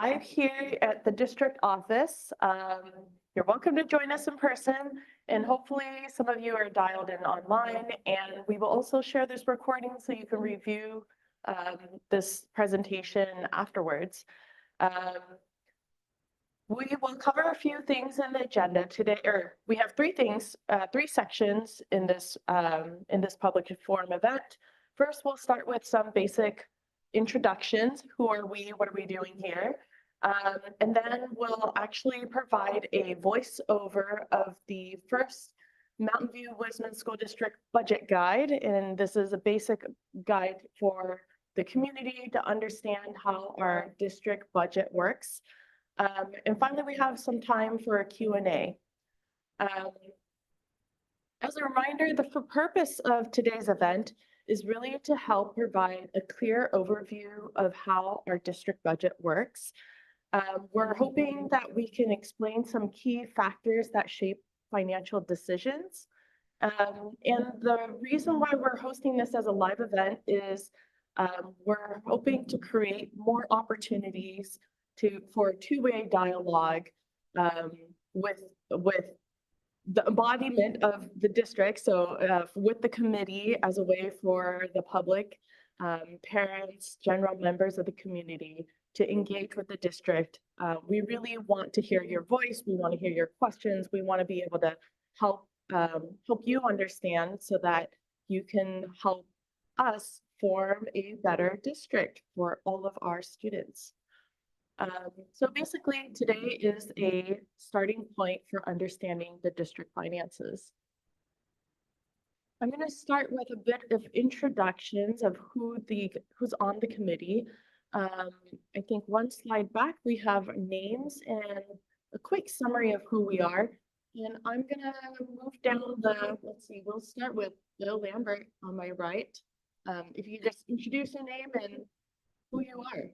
live here at the district office. You're welcome to join us in person, and hopefully some of you are dialed in online, and we will also share this recording so you can review this presentation afterwards. We will cover a few things in the agenda today, or we have three sections in this public forum event. First, we'll start with some basic introductions. Who are we? What are we doing here? And then we'll actually provide a voiceover of the first Mountain View Wisman School District budget guide. And this is a basic guide for the community to understand how our district budget works. And finally, we have some time for a Q&A. As a reminder, the purpose of today's event is really to help provide a clear overview of how our district budget works. We're hoping that we can explain some key factors that shape financial decisions. And the reason why we're hosting this as a live event is we're hoping to create more opportunities for two-way dialogue with the embodiment of the district. So with the committee as a way for the public, parents, general members of the community to engage with the district. We really want to hear your voice. We want to hear your questions. We want to be able to help you understand so that you can help us form a better district for all of our students. So basically, today is a starting point for understanding the district finances. I'm going to start with a bit of introductions of who's on the committee. I think one slide back, we have names and a quick summary of who we are. And I'm going to move down let's see, we'll start with Bill Lambert on my right. If you just introduce your name and who you are.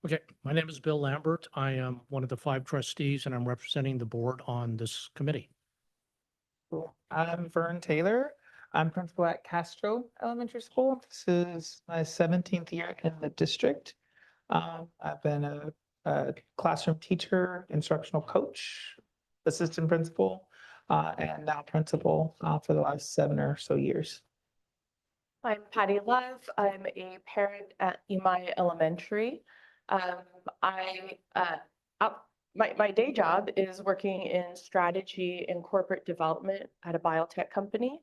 Okay, my name is Bill Lambert. I am one of the 5 trustees and I'm representing the board on this committee. Cool. I'm Vern Taylor. I'm principal at Castro Elementary School. This is my 17th year in the district. I've been a classroom teacher, instructional coach, assistant principal, and now principal for the last 7 or so years. I'm Patty Love. I'm a parent at Imai Elementary. My day job is working in strategy and corporate development at a biotech company.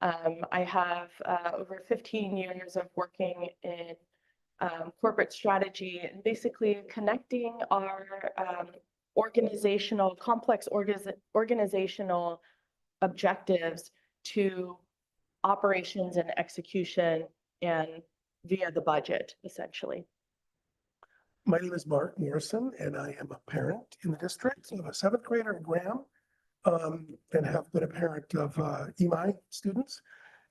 I have over 15 years of working in corporate strategy and basically connecting our complex organizational objectives to operations and execution and via the budget, essentially. My name is Mark Morrison, and I am a parent in the district of a 7th grader in Graham, and have been a parent of EMI students,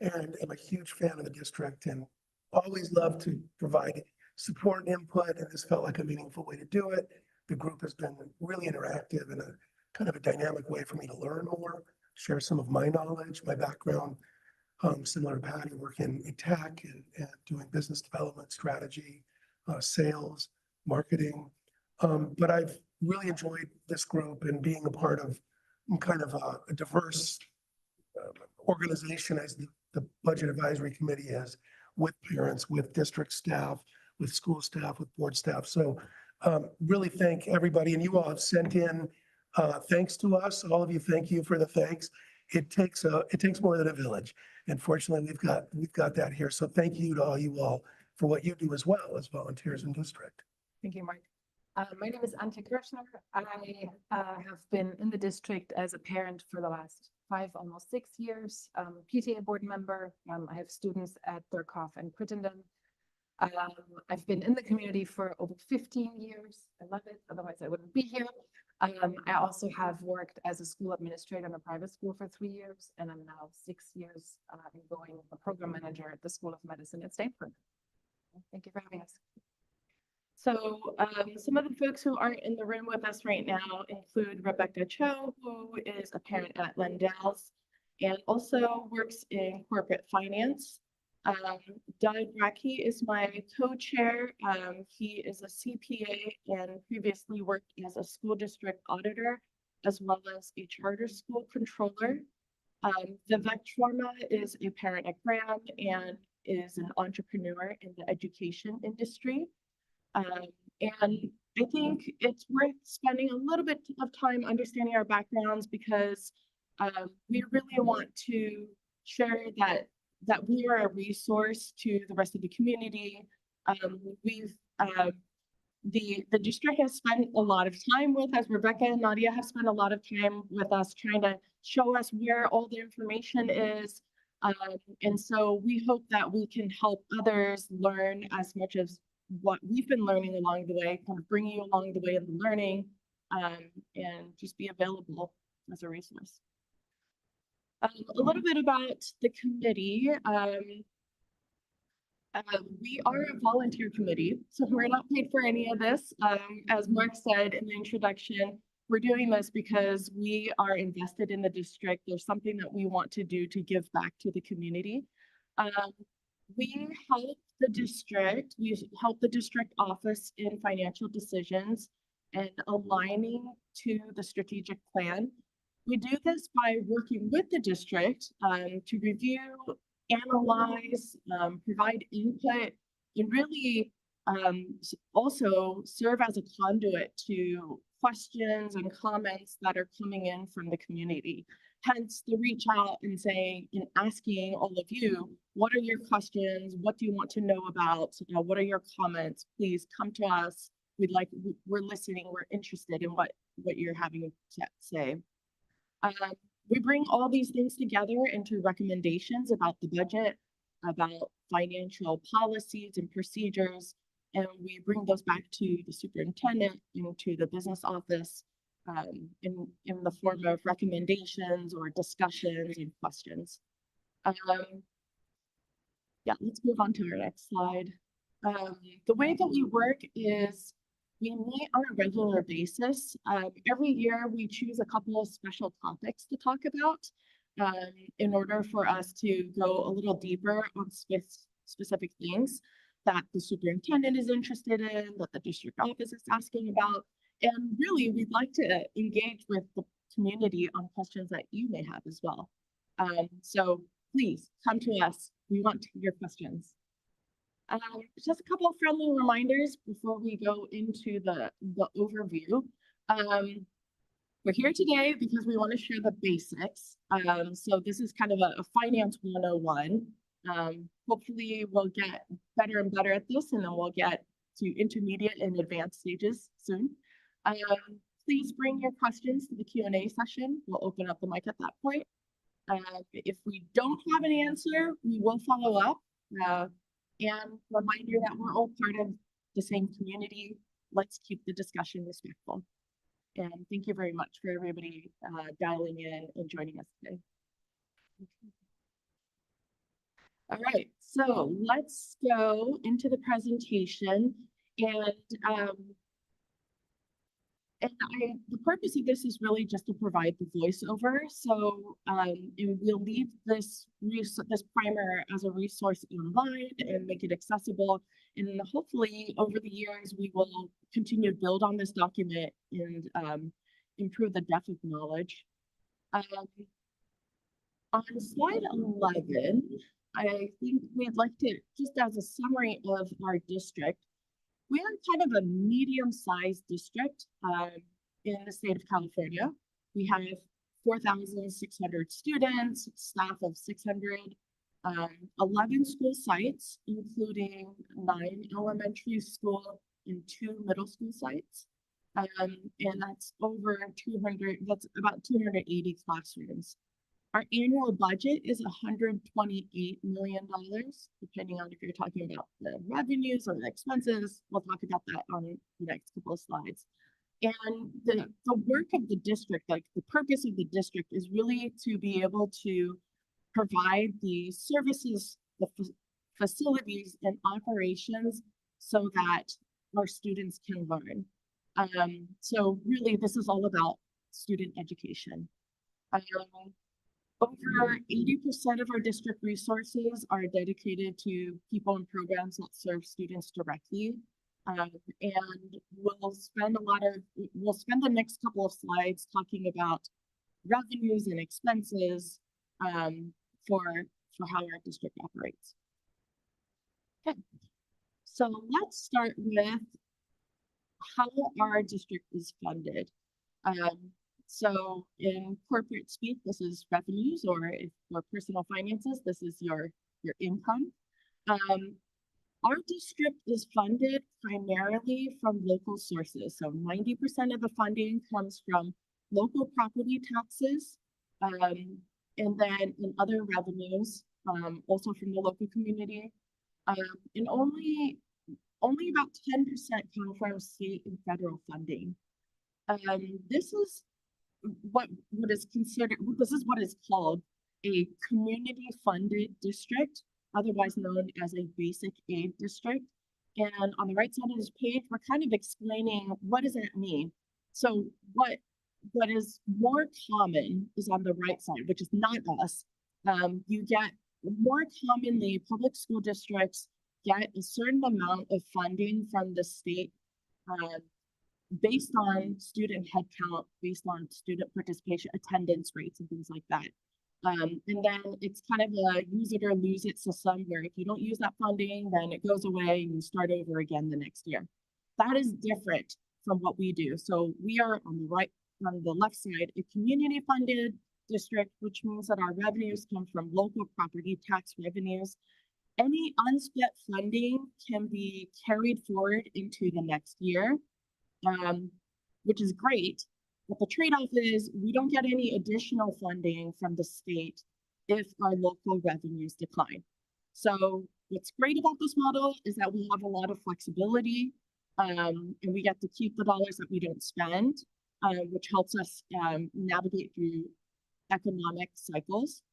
and am a huge fan of the district and always love to provide support and input, and this felt like a meaningful way to do it. The group has been really interactive and a kind of a dynamic way for me to learn more, share some of my knowledge, my background, similar to Patty, working in tech and doing business development, strategy, sales, marketing. But I've really enjoyed this group and being a part of kind of a diverse organization as the Budget Advisory Committee is, with parents, with district staff, with school staff, with board staff. So really thank everybody. And you all have sent in thanks to us. All of you, thank you for the thanks. It takes more than a village. And fortunately, we've got that here. So thank you to all you all for what you do as well as volunteers in district. Thank you, Mark. My name is Antje Kirschner. I have been in the district as a parent for the last 5, almost 6 years. PTA board member. I have students at Thurkoff and Crittenden. I've been in the community for over 15 years. I love it. Otherwise, I wouldn't be here. I also have worked as a school administrator in a private school for 3 years, and I'm now 6 years going a program manager at the School of Medicine at Stanford. Thank you for having us. So some of the folks who aren't in the room with us right now include Rebecca Cho, who is a parent at Lendell's and also works in corporate finance. Doug Racky is my co-chair. He is a CPA and previously worked as a school district auditor, as well as a charter school controller. Vivek Sharma is a parent at Graham and is an entrepreneur in the education industry. And I think it's worth spending a little bit of time understanding our backgrounds because we really want to share that we are a resource to the rest of the community. The district has spent a lot of time with us. Rebecca and Nadia have spent a lot of time with us trying to show us where all the information is. And so we hope that we can help others learn as much as what we've been learning along the way, kind of bring you along the way of the learning, and just be available as a resource. A little bit about the committee. We are a volunteer committee, so we're not paid for any of this. As Mark said in the introduction, we're doing this because we are invested in the district. There's something that we want to do to give back to the community. We help the district office in financial decisions and aligning to the strategic plan. We do this by working with the district to review, analyze, provide input, and really also serve as a conduit to questions and comments that are coming in from the community. Hence the reach out and saying and asking all of you, what are your questions? What do you want to know about? What are your comments? Please come to us. We're listening. We're interested in what you're having to say. We bring all these things together into recommendations about the budget, about financial policies and procedures, and we bring those back to the superintendent and to the business office in the form of recommendations or discussions and questions. Yeah, let's move on to our next slide. The way that we work is we meet on a regular basis. Every year we choose a couple of special topics to talk about in order for us to go a little deeper on specific things that the superintendent is interested in, that the district office is asking about. And really, we'd like to engage with the community on questions that you may have as well. So please come to us. We want your questions. Just a couple of friendly reminders before we go into the overview. We're here today because we want to share the basics. So this is kind of a finance 101. Hopefully we'll get better and better at this, and then we'll get to intermediate and advanced stages soon. Please bring your questions to the Q&A session. We'll open up the mic at that point. If we don't have an answer, we will follow up. And remind you that we're all part of the same community. Let's keep the discussion respectful. And thank you very much for everybody dialing in and joining us today. All right, so let's go into the presentation. The purpose of this is really just to provide the voiceover. So we'll leave this primer as a resource online and make it accessible. And hopefully over the years, we will continue to build on this document and improve the depth of knowledge. On slide 11, I think we'd like to, just as a summary of our district, we are kind of a medium-sized district in the state of California. We have 4,600 students, staff of 600, 11 school sites, including 9 elementary school and 2 middle school sites. And that's over 200, that's about 280 classrooms. Our annual budget is $128 million, depending on if you're talking about the revenues or the expenses. We'll talk about that on the next couple of slides. And the work of the district, like the purpose of the district is really to be able to provide the services, the facilities and operations so that our students can learn. So really, this is all about student education. Over 80% of our district resources are dedicated to people and programs that serve students directly. And we'll spend the next couple of slides talking about revenues and expenses for how our district operates. Okay, so let's start with how our district is funded. So in corporate speak, this is revenues, or if for personal finances, this is your income. Our district is funded primarily from local sources. So 90% of the funding comes from local property taxes, and then in other revenues, also from the local community. And only about 10% come from state and federal funding. This is what is considered, this is what is called a community funded district, otherwise known as a basic aid district. And on the right side of this page, we're kind of explaining what does that mean. So what is more common is on the right side, which is not us. You get more commonly public school districts get a certain amount of funding from the state based on student headcount, based on student participation, attendance rates, and things like that. And then it's kind of a use it or lose it system where if you don't use that funding, then it goes away and you start over again the next year. That is different from what we do. So we are on the left side, a community funded district, which means that our revenues come from local property tax revenues. Any unspent funding can be carried forward into the next year, which is great. But the trade-off is we don't get any additional funding from the state if our local revenues decline. So what's great about this model is that we have a lot of flexibility, and we get to keep the dollars that we don't spend, which helps us navigate through economic cycles.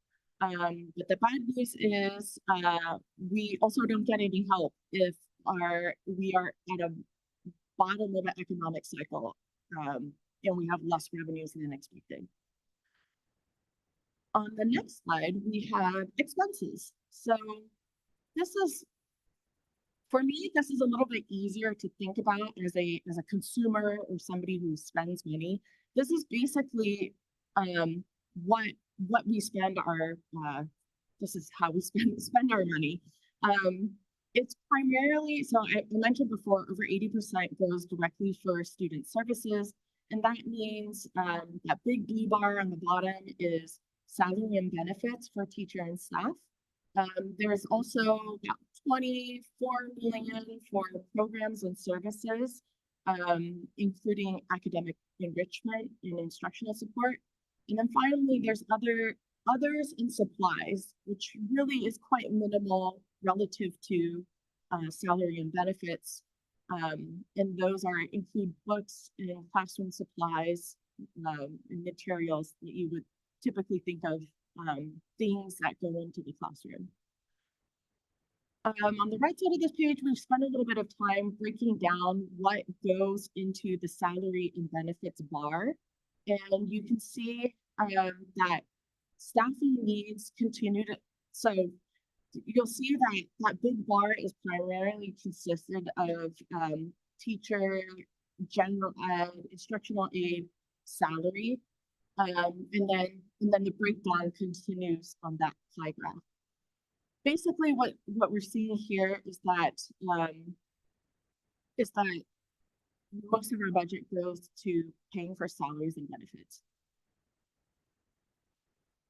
But the bad news is we also don't get any help if we are at a bottom of an economic cycle and we have less revenues than expected. On the next slide, we have expenses. So this is, for me, this is a little bit easier to think about as a consumer or somebody who spends money. This is basically what we spend our this is how we spend our money. It's primarily, so I mentioned before, over 80% goes directly for student services, and that means that big blue bar on the bottom is salary and benefits for teacher and staff. There's also about 24 million for programs and services, including academic enrichment and instructional support. And then finally, there's others in supplies, which really is quite minimal relative to salary and benefits. And those include books and classroom supplies and materials that you would typically think of, things that go into the classroom. On the right side of this page, we've spent a little bit of time breaking down what goes into the salary and benefits bar. And you can see that staffing needs continue to, so you'll see that big bar is primarily consisted of teacher, general ed, instructional aid, salary, and then the breakdown continues on that pie graph. Basically, what we're seeing here is that most of our budget goes to paying for salaries and benefits.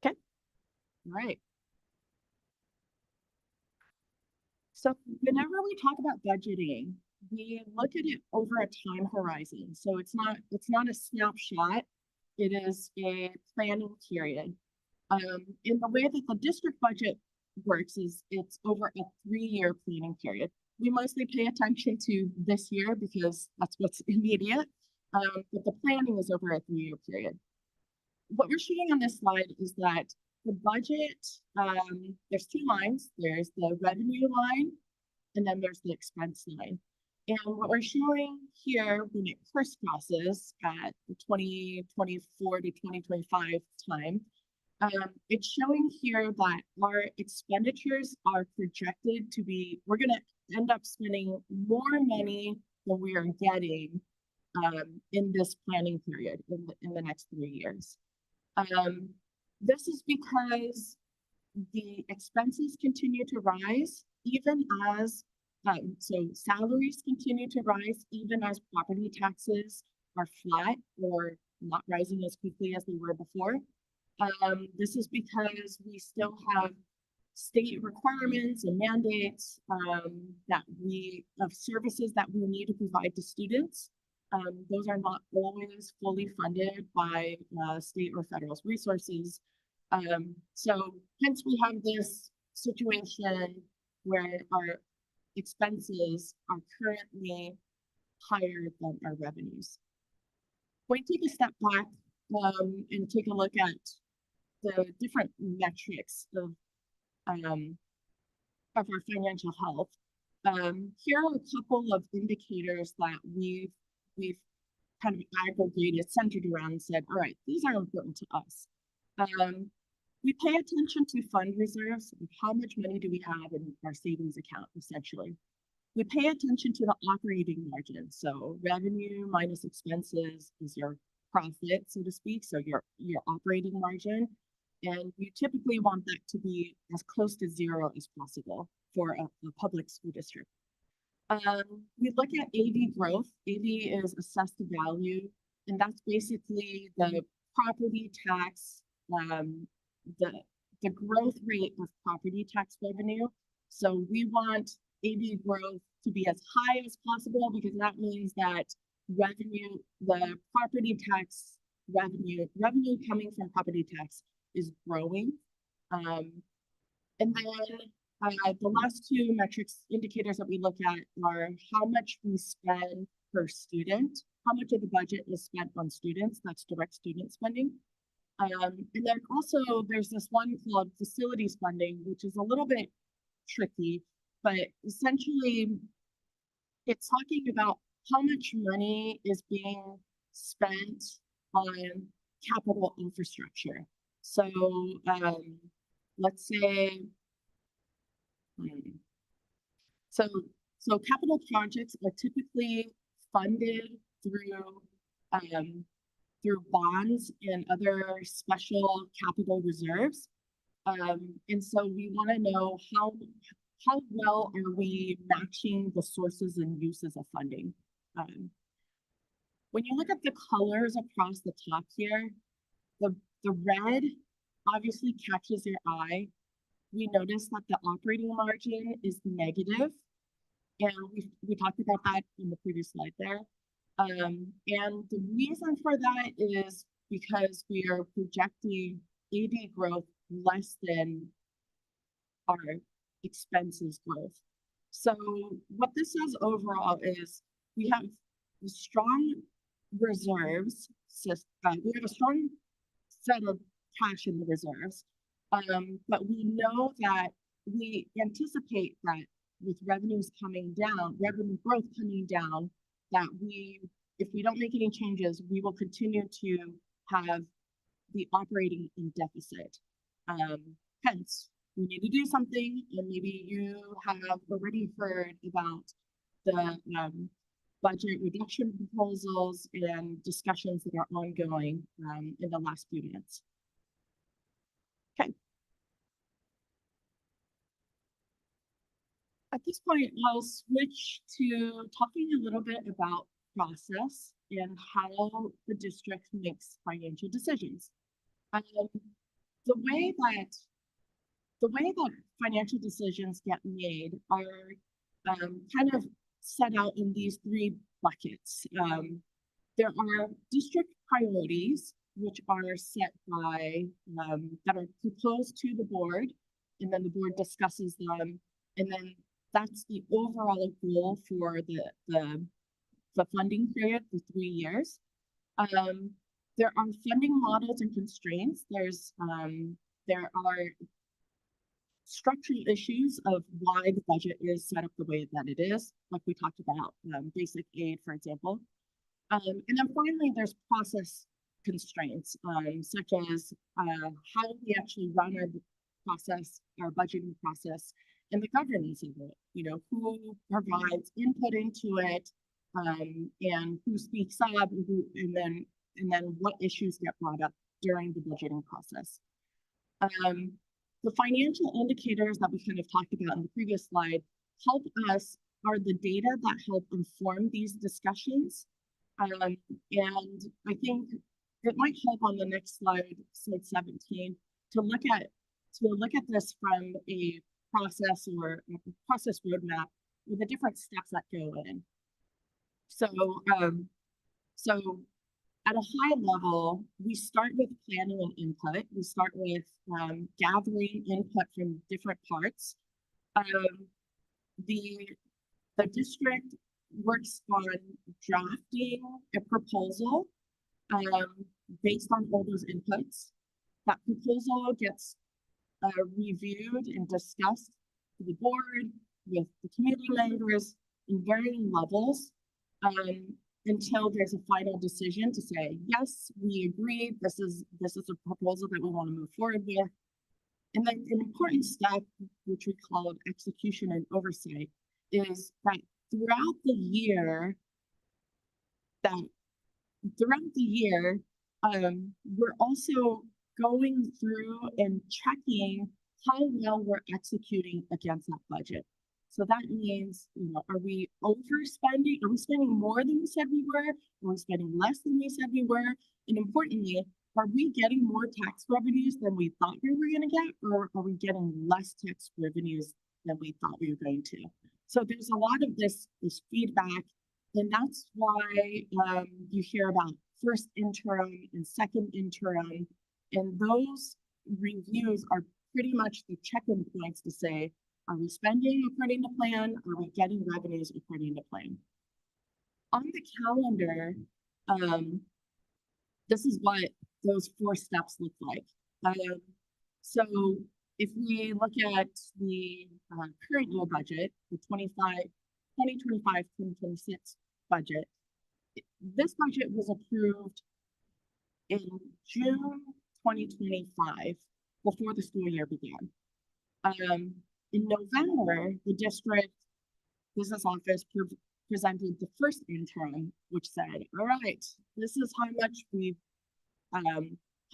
Okay, all right. So whenever we talk about budgeting, we look at it over a time horizon. So it's not a snapshot, it is a planning period. In the way that the district budget works is it's over a 3-year planning period. We mostly pay attention to this year because that's what's immediate. but the planning is over a 3-year period. What we're showing on this slide is that the budget, there's 2 lines. There's the revenue line, and then there's the expense line. And what we're showing here when it crisscrosses at the 2024 to 2025 time, it's showing here that our expenditures are projected to be, we're going to end up spending more money than we are getting in this planning period in the next 3 years. This is because the expenses continue to rise, even as, so salaries continue to rise, even as property taxes are flat or not rising as quickly as they were before. This is because we still have state requirements and mandates of services that we need to provide to students. Those are not always fully funded by state or federal resources. So hence we have this situation where our expenses are currently higher than our revenues. When we take a step back and take a look at the different metrics of our financial health, here are a couple of indicators that we've kind of aggregated, centered around, and said, all right, these are important to us. We pay attention to fund reserves. How much money do we have in our savings account, essentially? We pay attention to the operating margin. So revenue minus expenses is your profit, so to speak. So your operating margin. And you typically want that to be as close to 0 as possible for a public school district. We look at AV growth. AV is assessed value, and that's basically the property tax, the growth rate of property tax revenue. So we want AV growth to be as high as possible, because that means that revenue, the property tax revenue coming from property tax is growing. And then the last 2 metrics indicators that we look at are how much we spend per student, how much of the budget is spent on students, that's direct student spending. And then also there's this one called facilities funding, which is a little bit tricky, but essentially it's talking about how much money is being spent on capital infrastructure. So let's say, so capital projects are typically funded through bonds and other special capital reserves. And so we want to know how well are we matching the sources and uses of funding. When you look at the colors across the top here, the red obviously catches your eye. We notice that the operating margin is negative, and we talked about that in the previous slide there. And the reason for that is because we are projecting AD growth less than our expenses growth. So what this says overall is we have strong reserves. We have a strong set of cash in the reserves, but we know that we anticipate that with revenues coming down, revenue growth coming down, that if we don't make any changes, we will continue to have the operating in deficit. Hence, we need to do something, and maybe you have already heard about the budget reduction proposals and discussions that are ongoing in the last few minutes. Okay. At this point, I'll switch to talking a little bit about process and how the district makes financial decisions. The way that financial decisions get made are kind of set out in these 3 buckets. There are district priorities, which are set by, that are proposed to the board, and then the board discusses them, and then that's the overall goal for the the funding period for 3 years. There are funding models and constraints. There are structural issues of why the budget is set up the way that it is, like we talked about, basic aid, for example. And then finally, there's process constraints, such as how we actually run our budgeting process, and the governance of it. You know, who provides input into it, and who speaks up, and then what issues get brought up during the budgeting process. The financial indicators that we kind of talked about in the previous slide are the data that help inform these discussions. And I think it might help on the next slide, slide 17, to look at this from a process or a process roadmap with the different steps that go in. So at a high level, we start with planning and input. We start with gathering input from different parts. The district works on drafting a proposal based on all those inputs. That proposal gets reviewed and discussed with the board, with the community members in varying levels, until there's a final decision to say, yes, we agree, this is a proposal that we want to move forward with. And then an important step, which we call execution and oversight, is that throughout the year, we're also going through and checking how well we're executing against that budget. So that means, you know, are we overspending? Are we spending more than we said we were? Are we spending less than we said we were? And importantly, are we getting more tax revenues than we thought we were going to get? Or are we getting less tax revenues than we thought we were going to? So there's a lot of this feedback, and that's why you hear about first interim and second interim. And those reviews are pretty much the check-in points to say, are we spending according to plan? Are we getting revenues according to plan? On the calendar, this is what those 4 steps look like. So if we look at the current year budget, the 2025-2026 budget, this budget was approved in June 2025, before the school year began. In November, the district business office presented the first interim, which said, all right, this is how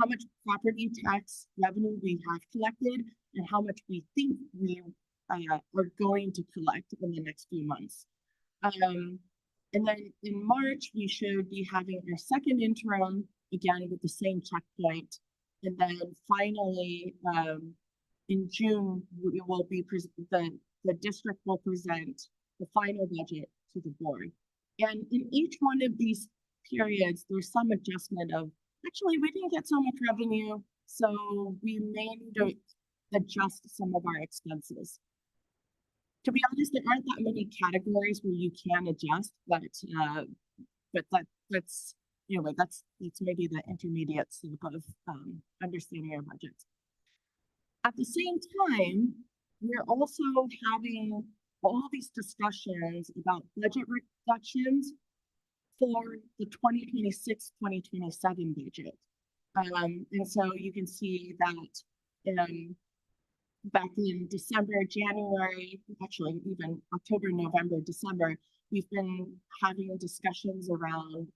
much property tax revenue we have collected and how much we think we are going to collect in the next few months. And then in March, we should be having our second interim, again with the same checkpoint. And then finally, in June, we will be the district will present the final budget to the board. And in each one of these periods, there's some adjustment of, actually, we didn't get so much revenue, so we may need to adjust some of our expenses. To be honest, there aren't that many categories where you can adjust, but that's anyway, that's maybe the intermediate step of understanding our budgets. At the same time, we're also having all these discussions about budget reductions for the 2026-2027 budget. And so you can see that back in December, January, actually even October, November, December, we've been having discussions around,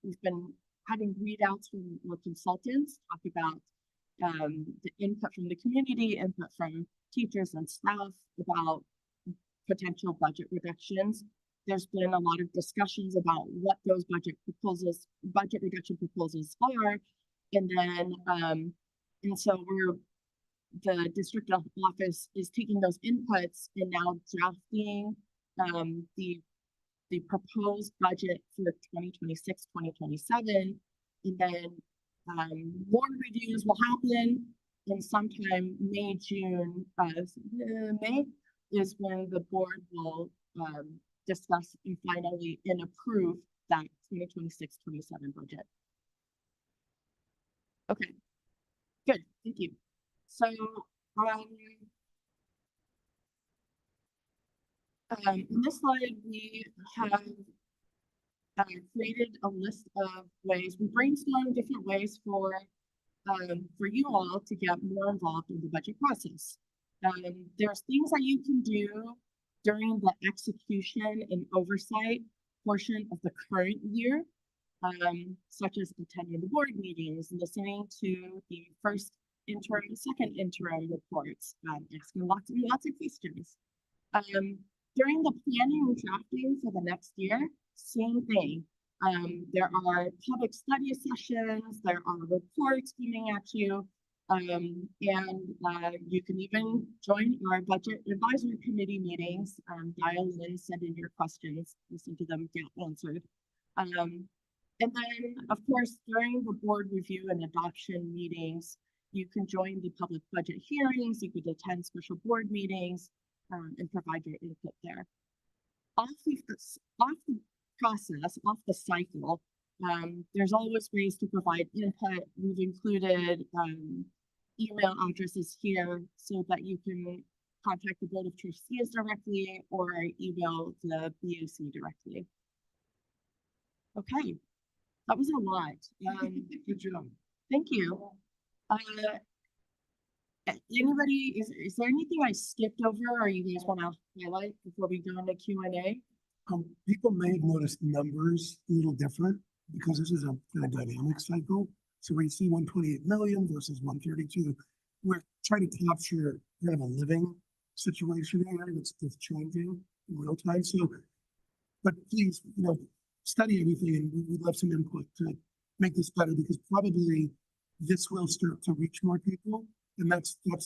we've been having readouts from our consultants, talk about the input from the community, input from teachers and staff about potential budget reductions. There's been a lot of discussions about what those budget reduction proposals are. And then, and so the district office is taking those inputs and now drafting the proposed budget for 2026-2027. And then more reviews will happen in sometime May, June. May is when the board will discuss and finally and approve that 2026-27 budget. Okay, good, thank you. So, in this slide, we have created a list of ways, we brainstormed different ways for you all to get more involved in the budget process. There's things that you can do during the execution and oversight portion of the current year, such as attending the board meetings, listening to the first interim, second interim reports, asking lots of questions. During the planning and drafting for the next year, same thing. There are public study sessions, there are reports coming at you, and you can even join our budget advisory committee meetings, dial in, send in your questions, listen to them get answered. And then, of course, during the board review and adoption meetings, you can join the public budget hearings, you could attend special board meetings, and provide your input there. Off the process, off the cycle, there's always ways to provide input. We've included email addresses here so that you can contact the Board of Trustees directly or email the BAC directly. Okay, that was a lot. Good job. Thank you. Anybody, is there anything I skipped over or you guys want to highlight before we go into Q&A? People may have noticed numbers a little different because this is a kind of dynamic cycle. So where you see 128 million versus 132, we're trying to capture kind of a living situation here that's changing in real time. So, but please, study everything and we'd love some input to make this better because probably this will start to reach more people. And that's the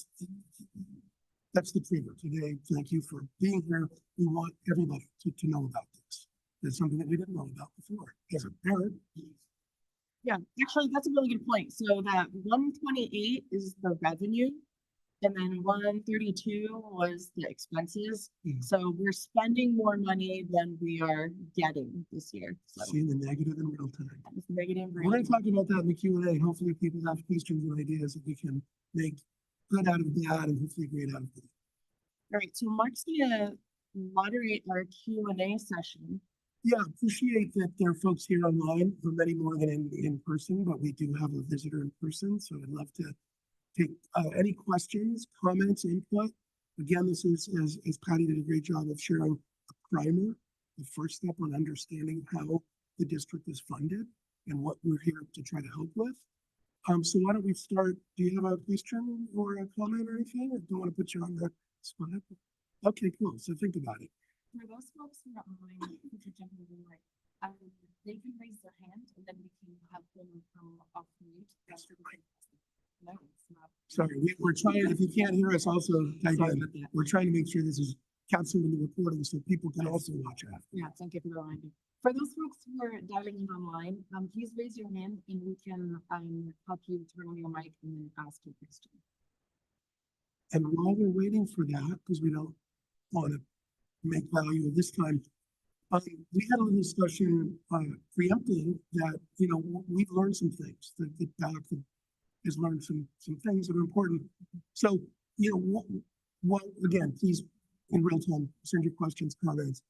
trigger today. Thank you for being here. We want everybody to know about this. It's something that we didn't know about before. As a parent. Yeah, actually, that's a really good point. So that 128 is the revenue, and then 132 was the expenses. Mhm. So we're spending more money than we are getting this year. So Seeing the negative in real time. it's negative. We're going to talk about that in the Q&A. Hopefully people have questions and ideas that we can make good out of bad and hopefully great out of good. All right, so Mark's gonna moderate our Q&A session. Yeah, appreciate that there are folks here online, many more than in person, but we do have a visitor in person. So I'd love to take any questions, comments, input. Again, this is, as Patty did a great job of sharing a primer, the first step on understanding how the district is funded and what we're here to try to help with. So why don't we start? Do you have a question or a comment or anything? I don't want to put you on the spot. Okay, cool. So think about it. For those folks who are online, who are generally like, they can raise their hand and then we can have them come off mute. No, it's not. Sorry, we're trying, if you can't hear us also, type in. We're trying to make sure this is captured in the recording so people can also watch after. Yeah, thank you for the reminder. For those folks who are dialing in online, please raise your hand and we can help you turn on your mic and then ask your question. And while we're waiting for that, because we don't want to make value of this time, we had a little discussion preempting that, we've learned some things, that BAC has learned some things that are important. So, what again, please, in real time, send your questions, comments.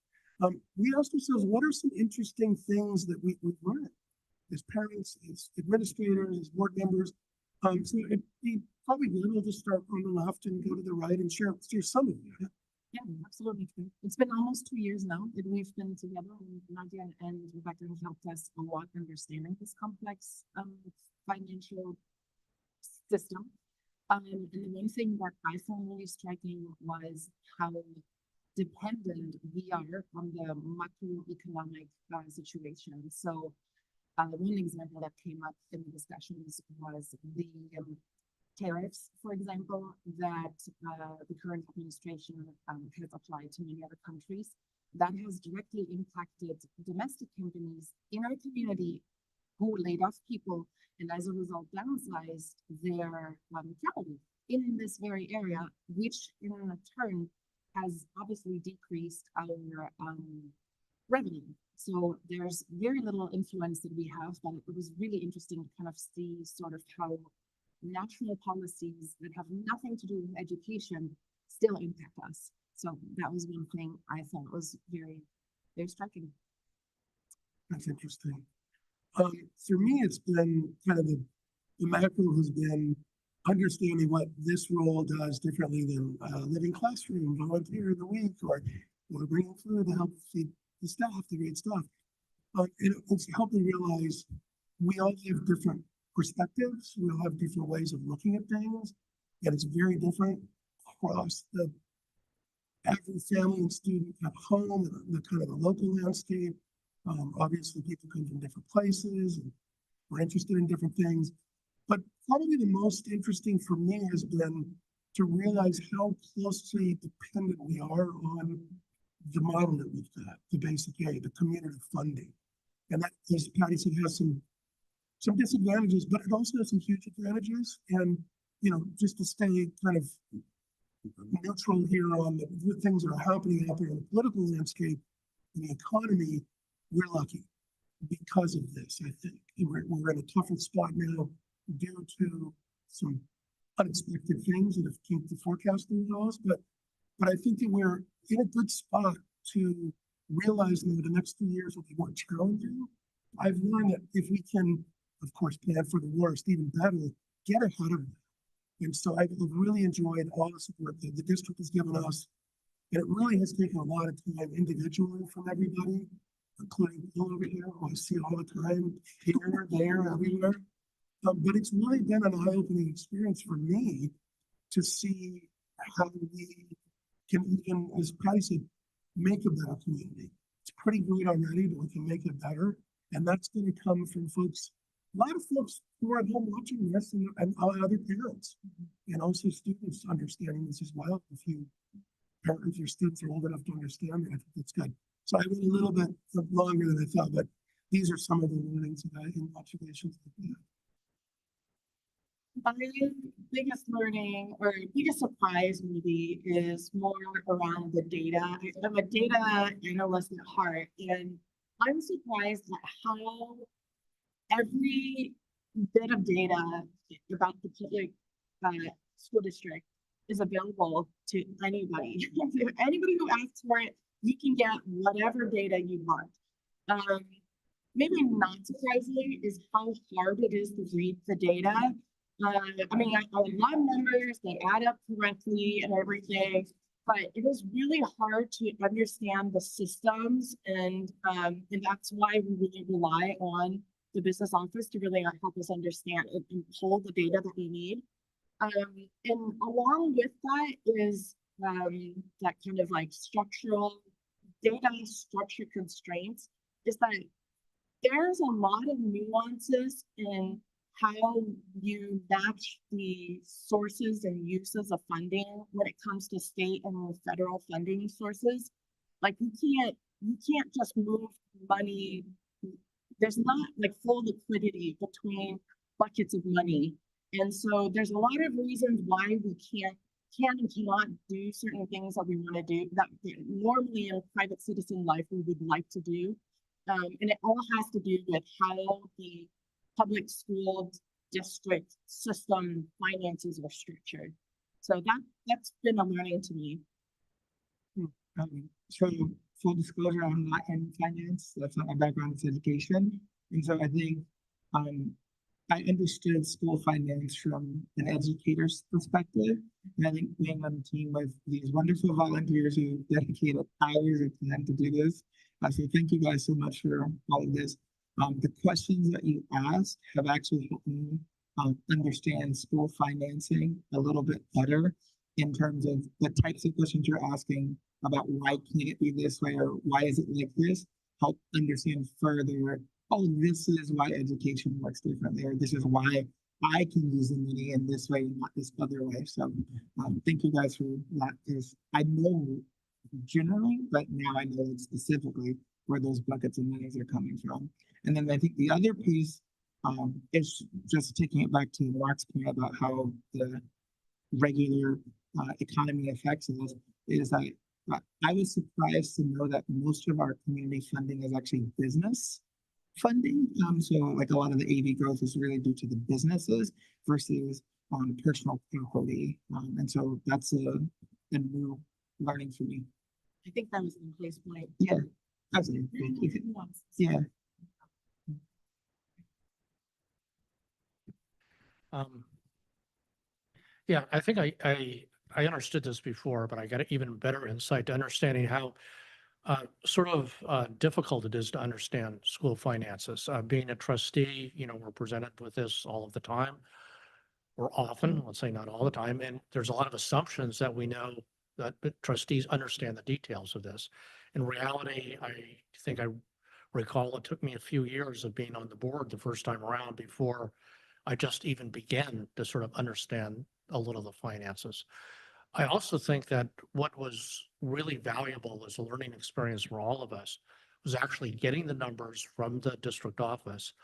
We asked ourselves, what are some interesting things that we've learned as parents, as administrators, as board members? So it'd be probably good. We'll just start on the left and go to the right and share some of it. Yeah, absolutely. It's been almost 2 years now that we've been together, and Nadia and Rebecca have helped us a lot understanding this complex financial system. And the one thing that I found really striking was how dependent we are on the macroeconomic situation. So one example that came up in the discussions was the tariffs, for example, that the current administration has applied to many other countries. That has directly impacted domestic companies in our community who laid off people and as a result downsized their capital in this very area, which in turn has obviously decreased our revenue. So there's very little influence that we have, but it was really interesting to kind of see sort of how national policies that have nothing to do with education still impact us. So that was one thing I thought was very, very striking. That's interesting. For me, it's been kind of the macro has been understanding what this role does differently than living classroom, volunteer of the week, or bringing food to help feed the staff, the great stuff. And it's helping realize we all have different perspectives. We all have different ways of looking at things, and it's very different across the every family and student at home, and the kind of the local landscape. Obviously, people come from different places and we're interested in different things. But probably the most interesting for me has been to realize how closely dependent we are on the model that we've got, the basic aid, the community funding. And that, as Patty said, has some disadvantages, but it also has some huge advantages. And, you know, just to stay kind of neutral here on the things that are happening out there in the political landscape and the economy, we're lucky because of this. I think we're in a tougher spot now due to some unexpected things that have came to forecasting laws, but I think that we're in a good spot to realize that the next 2 years will be more challenging. I've learned that if we can, of course, plan for the worst, even better, get ahead of it. And so I've really enjoyed all the support that the district has given us. And it really has taken a lot of time individually from everybody, including people over here who I see all the time, here, there, everywhere. But it's really been an eye-opening experience for me to see how we can, even, as Patty said, make a better community. It's pretty great already, but we can make it better. And that's going to come from folks, a lot of folks who are at home watching this, and other parents, and also students understanding this as well. If your students are old enough to understand it, I think that's good. So I went a little bit longer than I thought, but these are some of the learnings and observations that we have. My biggest learning or biggest surprise maybe is more around the data. I'm a data analyst at heart, and I'm surprised at how every bit of data about the public school district is available to anybody. Anybody who asks for it, you can get whatever data you want. Maybe not surprisingly is how hard it is to read the data. I mean, I love numbers, they add up correctly and everything, but it is really hard to understand the systems, and that's why we really rely on the business office to really help us understand and pull the data that we need. And along with that is that kind of like structural data structure constraints, is that there's a lot of nuances in how you match the sources and uses of funding when it comes to state and federal funding sources. Like you can't just move money. There's not like full liquidity between buckets of money. And so there's a lot of reasons why we can and cannot do certain things that we want to do that normally in private citizen life we would like to do. And it all has to do with how the public school district system finances are structured. So that's been a learning to me. So full disclosure, I'm not in finance. That's not my background, it's education. And so I think I understood school finance from an educator's perspective. And I think being on the team with these wonderful volunteers who dedicated hours of time to do this. So thank you guys so much for all of this. The questions that you asked have actually helped me understand school financing a little bit better in terms of the types of questions you're asking about why can't it be this way or why is it like this, help understand further, oh, this is why education works differently, or this is why I can use the money in this way and not this other way. So thank you guys for that, because I know generally, but now I know specifically where those buckets of monies are coming from. And then I think the other piece is just taking it back to Mark's point about how the regular economy affects us, is that I was surprised to know that most of our community funding is actually business funding. So like a lot of the AV growth is really due to the businesses versus personal property. And so that's a new learning for me. I think that was in place point. Yeah, absolutely. Yeah. Yeah, I think I understood this before, but I got even better insight to understanding how difficult it is to understand school finances. Being a trustee, we're presented with this all of the time, or often, let's say not all the time, and there's a lot of assumptions that we know that the trustees understand the details of this. In reality, I think I recall it took me a few years of being on the board the first time around before I just even began to sort of understand a little of the finances. I also think that what was really valuable as a learning experience for all of us was actually getting the numbers from the district office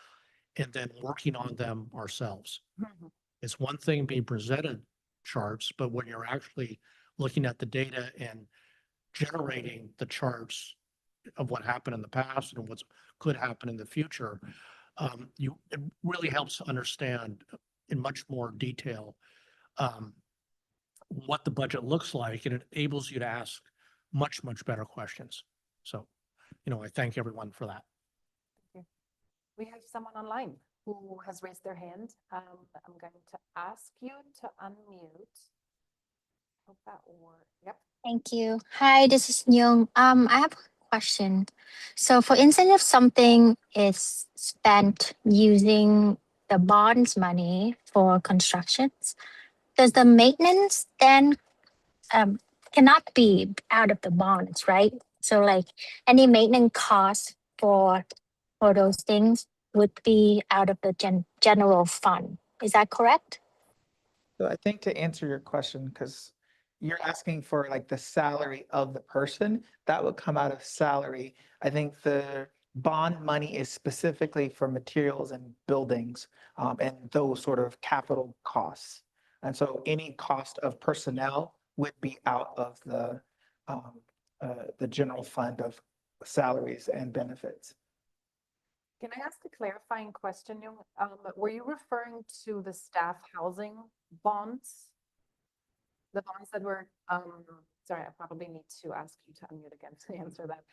and then working on them ourselves. It's one thing being presented charts, but when you're actually looking at the data and generating the charts of what happened in the past and what could happen in the future, it really helps to understand in much more detail what the budget looks like, and it enables you to ask much, much better questions. So, I thank everyone for that. We have someone online who has raised their hand. I'm going to ask you to unmute. Hope that works. Yep. Thank you. Hi, this is Nyung. I have a question. So for instance, if something is spent using the bonds money for constructions, does the maintenance then cannot be out of the bonds, right? So like any maintenance costs for those things would be out of the general fund. Is that correct? So I think to answer your question, because you're asking for like the salary of the person, that would come out of salary. I think the bond money is specifically for materials and buildings, and those sort of capital costs. And so any cost of personnel would be out of the general fund of salaries and benefits. Can I ask a clarifying question? Yung? Were you referring to the staff housing bonds? The bonds that were, sorry, I probably need to ask you to unmute again to answer that.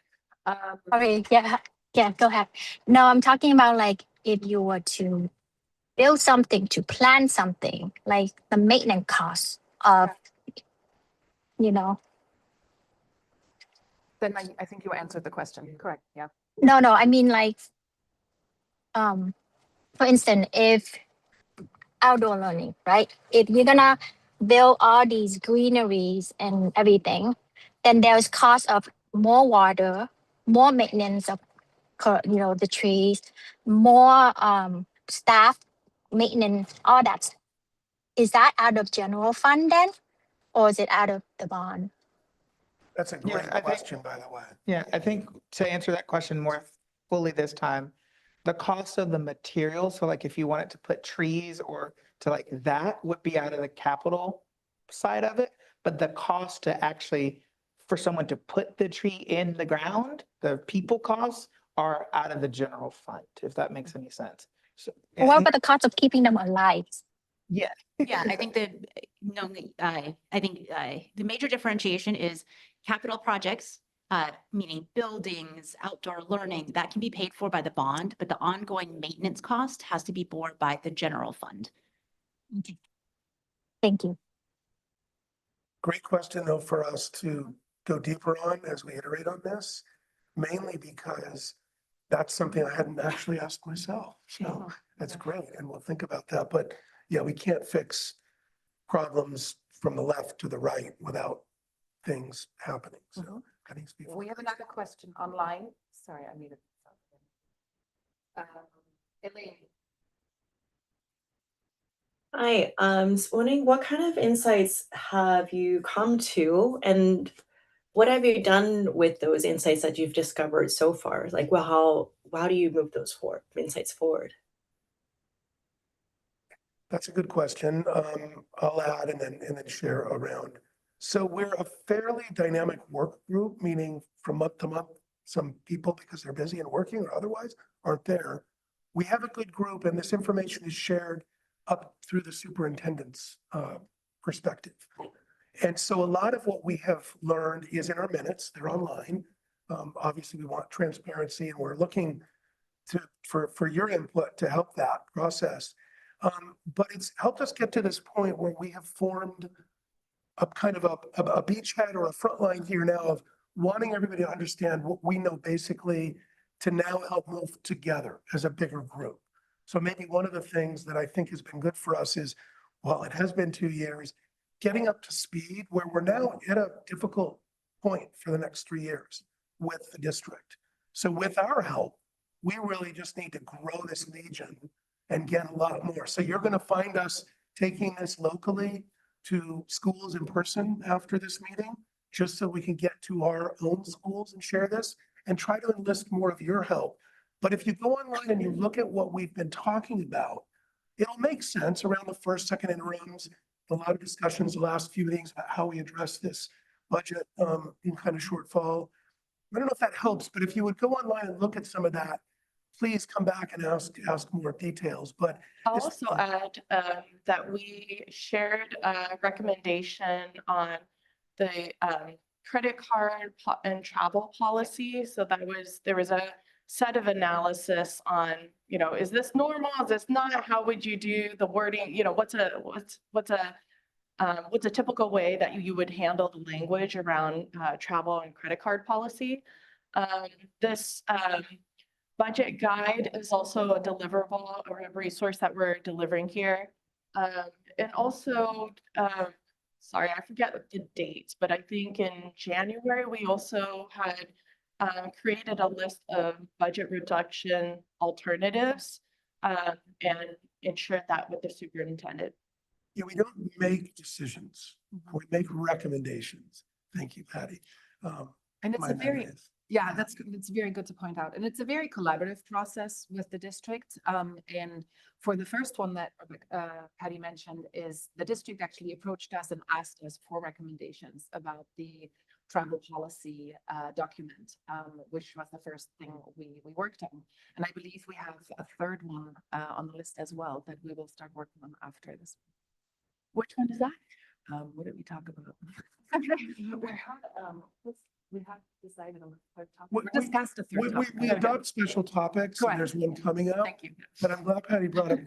Okay, yeah, go ahead. No, I'm talking about like if you were to build something, to plan something, like the maintenance costs of, Then I think you answered the question, correct, yeah. No, I mean like, for instance, if outdoor learning, right? If you're gonna build all these greeneries and everything, then there's cost of more water, more maintenance of, the trees, more staff maintenance, all that. Is that out of general fund then, or is it out of the bond? That's a Yeah, great I think- question, by the way. Yeah, I think to answer that question more fully this time, the cost of the material, so like if you wanted to put trees or to like that would be out of the capital side of it, but the cost to actually, for someone to put the tree in the ground, the people costs are out of the general fund, if that makes any sense. So, What about the cost of keeping them alive? Yeah, I think that, no, I think the major differentiation is capital projects, meaning buildings, outdoor learning, that can be paid for by the bond, but the ongoing maintenance cost has to be borne by the general fund. Okay. Thank you. Great question, though, for us to go deeper on as we iterate on this, mainly because that's something I hadn't actually asked myself. So that's great. And we'll think about that. But yeah, we can't fix problems from the left to the right without things happening. So that needs to be. We have another question online. Sorry, I muted. Elaine. Hi, just wondering what kind of insights have you come to, and what have you done with those insights that you've discovered so far? Like, well, how do you move those insights forward? That's a good question. I'll add and then share around So we're a fairly dynamic work group, meaning from month to month, some people, because they're busy and working or otherwise, aren't there. We have a good group, and this information is shared up through the superintendent's perspective. And so a lot of what we have learned is in our minutes, they're online. Obviously, we want transparency, and we're looking for your input to help that process. But it's helped us get to this point where we have formed a kind of a beachhead or a front line here now of wanting everybody to understand what we know basically to now help move together as a bigger group. So maybe one of the things that I think has been good for us is, while it has been 2 years, getting up to speed where we're now at a difficult point for the next 3 years with the district. So with our help, we really just need to grow this legion and get a lot more. So you're going to find us taking this locally to schools in person after this meeting, just so we can get to our own schools and share this and try to enlist more of your help. But if you go online and you look at what we've been talking about, it'll make sense around the first, second interims. A lot of discussions the last few meetings about how we address this budget in kind of shortfall. I don't know if that helps, but if you would go online and look at some of that, please come back and ask more details. But I'll this- also add that we shared a recommendation on the credit card and travel policy. So there was a set of analysis on, is this normal? Is this not? How would you do the wording? What's a typical way that you would handle the language around travel and credit card policy? This budget guide is also a deliverable or a resource that we're delivering here. And also, sorry, I forget the dates, but I think in January, we also had created a list of budget reduction alternatives and ensured that with the superintendent. Yeah, we don't make decisions. We make recommendations. Thank you, Patty. And it's My a very, memory is- yeah, it's very good to point out. And it's a very collaborative process with the district. And for the first one that Patty mentioned is the district actually approached us and asked us for recommendations about the travel policy document, which was the first thing we worked on. And I believe we have a third one on the list as well that we will start working on after this. Which one is that? What did we talk about? We had decided on the third topic. We- We discussed the third topic. We adopt special topics, and there's one coming up. Thank you. But I'm glad Patty brought up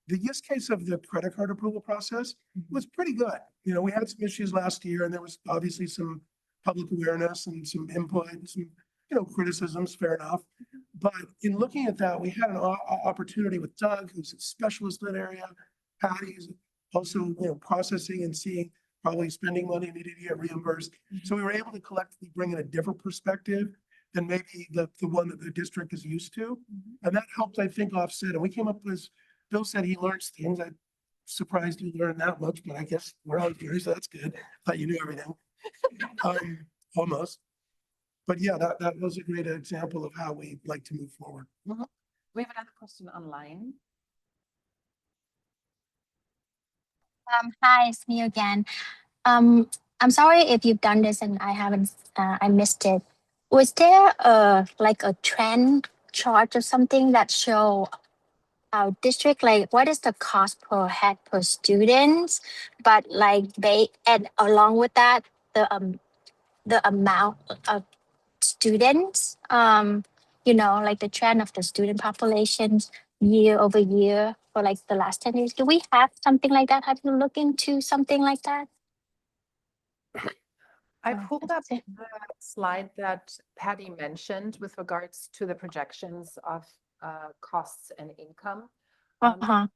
the use case of the credit card approval process was pretty good. We had some issues last year, and there was obviously some public awareness and some input and some, criticisms, fair enough. But in looking at that, we had an opportunity with Doug, who's a specialist in that area. Patty's also, processing and seeing probably spending money needed to get reimbursed. So we were able to collectively bring in a different perspective than maybe the one that the district is used to. And that helped, I think, offset. And we came up with, Bill said he learns things. I'm surprised you learned that much, but I guess we're all here, so that's good. Thought you knew everything. Almost. But yeah, that was a great example of how we like to move forward. We have another question online. Hi, it's me again. I'm sorry if you've done this and I missed it. Was there like a trend chart or something that show our district, like what is the cost per head per students, but like and along with that, the amount of students, like the trend of the student populations year over year for like the last 10 years. Do we have something like that? Have you looked into something like that? I Oh, pulled up that's it. the slide that Patty mentioned with regards to the projections of costs and income. Uh-huh.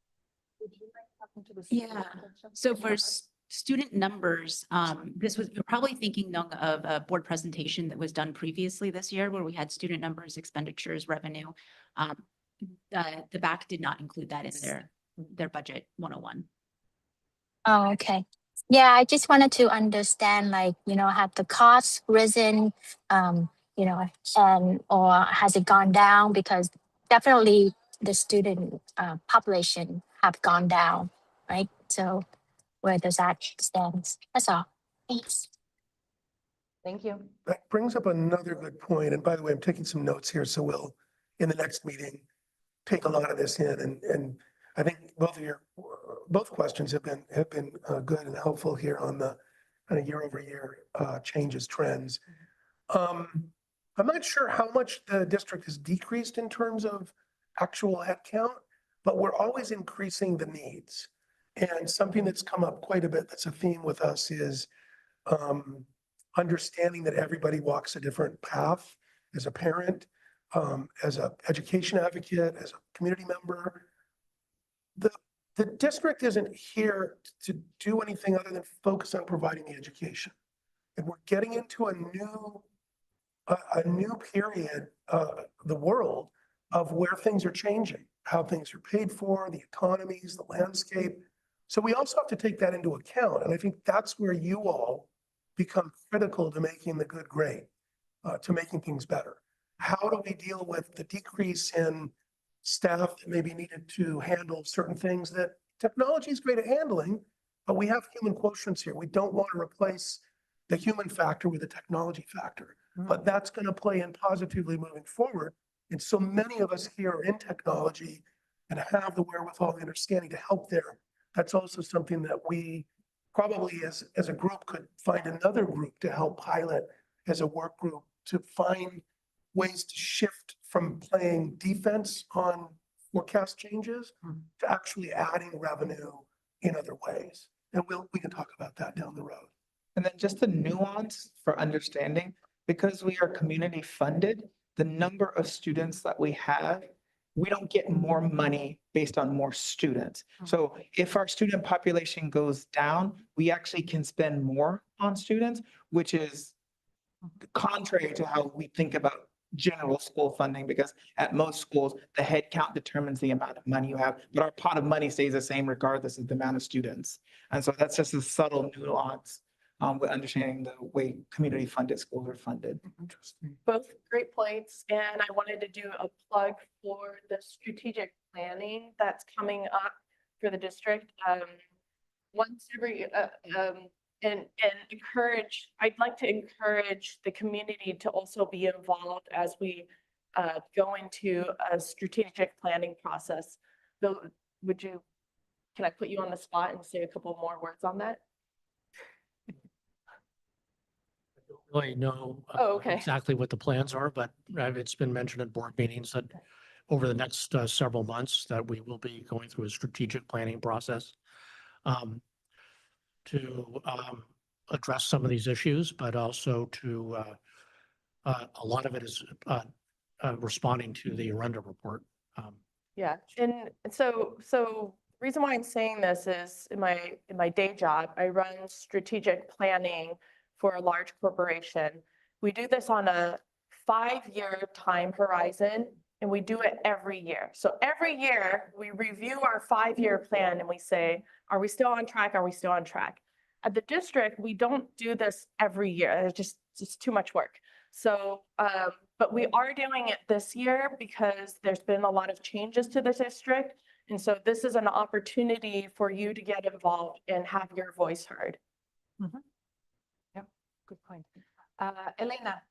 Would you like talking to the Yeah. superintendent? So for student numbers, you're probably thinking Nung, of a board presentation that was done previously this year where we had student numbers, expenditures, revenue. The BAC did not include that in their budget 101. Oh, okay. Yeah, I just wanted to understand, like, have the costs risen, and or has it gone down? Because definitely the student population have gone down, right? So where does that stand? That's all. Thanks. Thank you. That brings up another good point. And by the way, I'm taking some notes here, so we'll, in the next meeting, take a lot of this in. And I think both questions have been good and helpful here on the kind of year over year changes, trends. I'm not sure how much the district has decreased in terms of actual head count, but we're always increasing the needs. And something that's come up quite a bit, that's a theme with us, is understanding that everybody walks a different path as a parent, as an education advocate, as a community member. The district isn't here to do anything other than focus on providing the education. And we're getting into a new period, the world of where things are changing, how things are paid for, the economies, the landscape. So we also have to take that into account. And I think that's where you all become critical to making the good great, to making things better. How do we deal with the decrease in staff that may be needed to handle certain things that technology is great at handling, but we have human quotients here. We don't want to replace the human factor with the technology factor, but that's going to play in positively moving forward. And so many of us here are in technology and have the wherewithal and understanding to help there. That's also something that we probably as a group could find another group to help pilot as a work group to find ways to shift from playing defense on forecast changes to actually adding revenue in other ways. And we can talk about that down the road. And then just the nuance for understanding, because we are community funded, the number of students that we have, we don't get more money based on more students. So if our student population goes down, we actually can spend more on students, which is contrary to how we think about general school funding, because at most schools, the head count determines the amount of money you have, but our pot of money stays the same regardless of the amount of students. And so that's just a subtle nuance with understanding the way community funded schools are funded. Interesting. Both great points, and I wanted to do a plug for the strategic planning that's coming up for the district. Once every and I'd like to encourage the community to also be involved as we go into a strategic planning process. So can I put you on the spot and say a couple more words on that? Really know Okay. exactly what the plans are, but it's been mentioned at board meetings that over the next several months that we will be going through a strategic planning process to address some of these issues, but also to a lot of it is responding to the Arenda report. Yeah, and so the reason why I'm saying this is in my day job, I run strategic planning for a large corporation. We do this on a 5-year time horizon, and we do it every year. So every year we review our 5-year plan and we say, are we still on track? Are we still on track? At the district, we don't do this every year. It's just too much work. So, but we are doing it this year because there's been a lot of changes to the district. And so this is an opportunity for you to get involved and have your voice heard. Good point. Elena.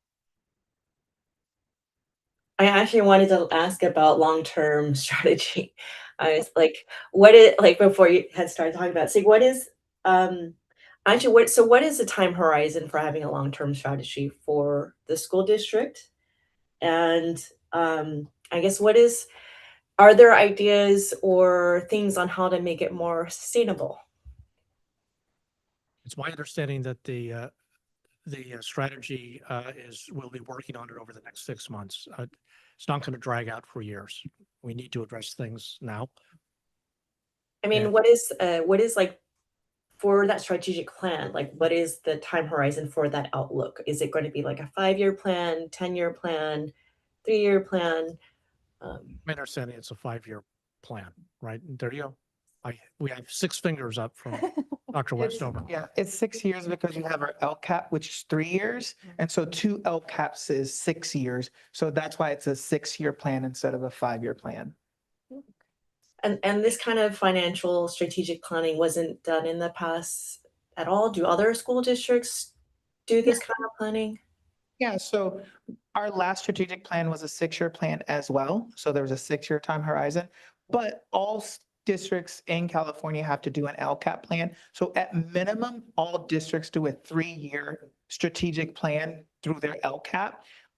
I actually wanted to ask about long-term strategy. I was like, what is, like, before you had started talking about, so what is, actually, what is the time horizon for having a long-term strategy for the school district? And I guess are there ideas or things on how to make it more sustainable? It's my understanding that the strategy we'll be working on it over the next 6 months. It's not going to drag out for years. We need to address things now. I mean, Yeah. what is like for that strategic plan? Like, what is the time horizon for that outlook? Is it going to be like a 5-year plan, 10-year plan, 3-year plan? My understanding it's a 5-year plan, right? There you go. We have 6 fingers up from Dr. Westover. Yeah, it's 6 years because you have our LCAP, which is 3 years. And so 2 LCAPs is 6 years. So that's why it's a 6-year plan instead of a 5-year plan. and this kind of financial strategic planning wasn't done in the past at all? Do other school districts do this kind of planning? Yeah, so our last strategic plan was a 6-year plan as well. So there was a 6-year time horizon, but all districts in California have to do an LCAP plan. So at minimum, all districts do a 3-year strategic plan through their LCAP.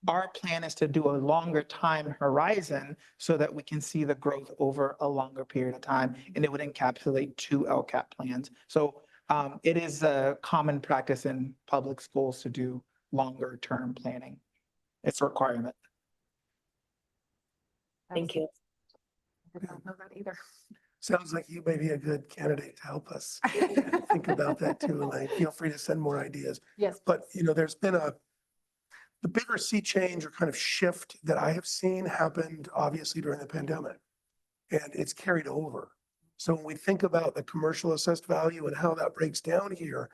Our plan is to do a longer time horizon so that we can see the growth over a longer period of time, and it would encapsulate 2 LCAP plans. So it is a common practice in public schools to do longer term planning. It's a requirement. Thank you. I did not know that either. Sounds like you may be a good candidate to help us think about that too, Elaine. Feel free to send more ideas. Yes. But, there's been the bigger sea change or kind of shift that I have seen happened obviously during the pandemic, and it's carried over. So when we think about the commercial assessed value and how that breaks down here,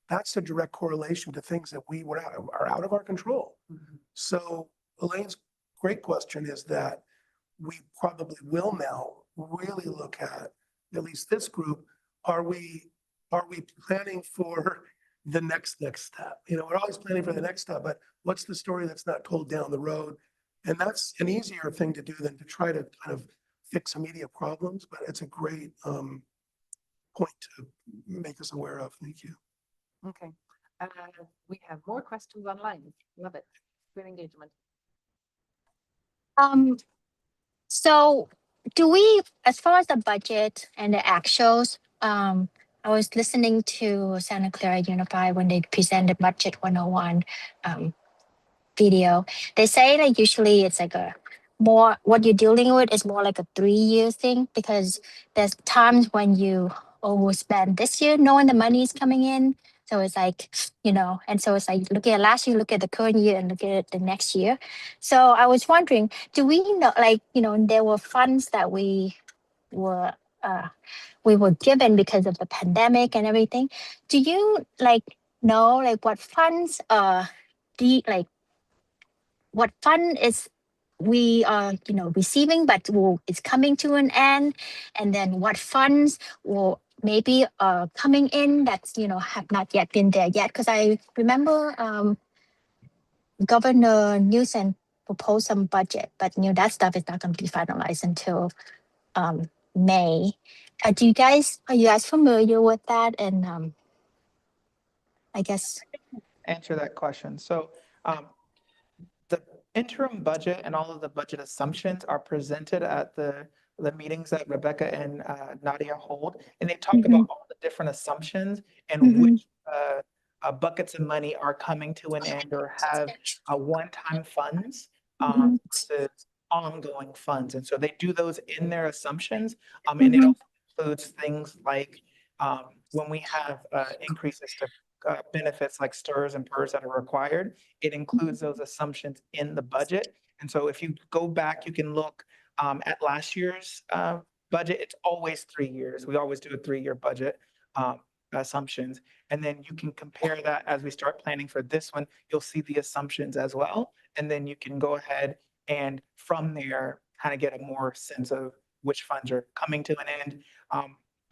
that's a direct correlation to things that are out of our control. So Elaine's great question is that we probably will now really look at least this group, are we planning for the next step? We're always planning for the next step, but what's the story that's not told down the road? And that's an easier thing to do than to try to kind of fix immediate problems, but it's a great point to make us aware of. Thank you. Okay. We have more questions online. Love it. Good engagement. So do we, as far as the budget and the actuals, I was listening to Santa Clara Unified when they presented Budget 101 video. They say like usually it's like what you're dealing with is more like a 3-year thing, because there's times when you overspend this year knowing the money is coming in. So it's like, and so it's like looking at last year, look at the current year and look at the next year. So I was wondering, do we know, there were funds that we were given because of the pandemic and everything. Do you know what funds what fund is we are receiving but it's coming to an end, and then what funds will maybe coming in that's have not yet been there yet? Because I remember Governor Newsom proposed some budget, but that stuff is not going to be finalized until May. Are you guys familiar with that? And I guess Answer that question. So the interim budget and all of the budget assumptions are presented at the meetings that Rebecca and Nadia hold, and they talk about all the different assumptions and which buckets of money are coming to an end or have one-time funds versus ongoing funds. And so they do those in their assumptions, and it also includes things like when we have increases to benefits like STRS and PERS that are required, it includes those assumptions in the budget. And so if you go back, you can look at last year's budget. It's always 3 years. We always do a 3-year budget assumptions. And then you can compare that as we start planning for this one, you'll see the assumptions as well. And then you can go ahead and from there kind of get a more sense of which funds are coming to an end.